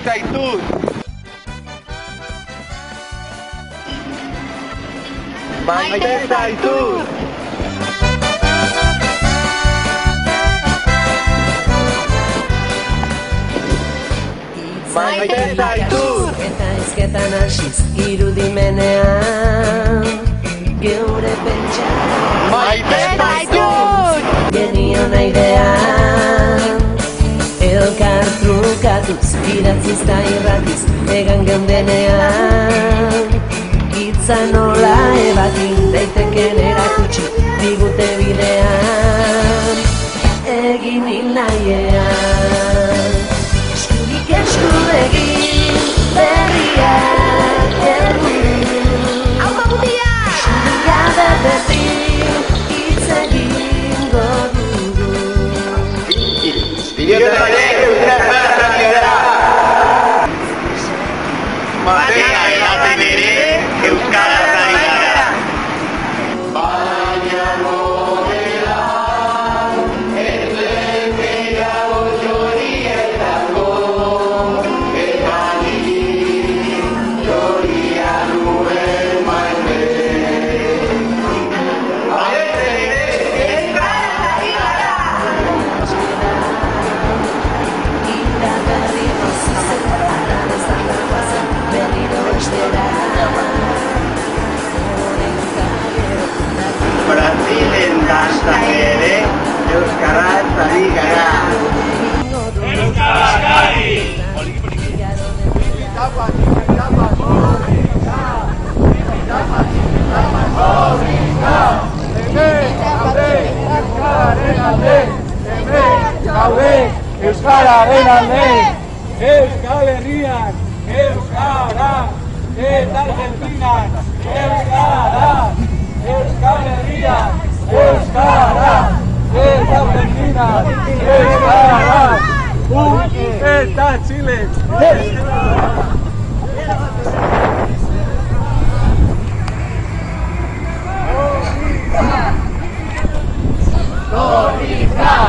zaitut! Maite zaitut! Maite zaitut! Eta ezketan hasiz irudimenean geure pentsara Maite zaitut! genion airean elkar trukatuz idatziz ta irratiz egan geundenean hitza nola ebakin daiteken erakutsi digute bidean egin hil nahiean eskurik esku egin berriak errun Aupa butia! Eskurik gabe berdin hitz egingo dugu Idiota ere euskaraz ari gara! Batea edaten ere euskaraz ari gara! Baina modela errepera otxorietako eta ni joria nuen maite. Baina ere euskaraz ari gara! Brasilen dantzan ere euskaraz ari gara. Euskaraskari! Euskararen alde, Euskal Herrian, Euskara, eta Argentinan, Euskara, Euskal Herrian, Euskara, eta Argentinan, Euskara, eta Chile, Torrija!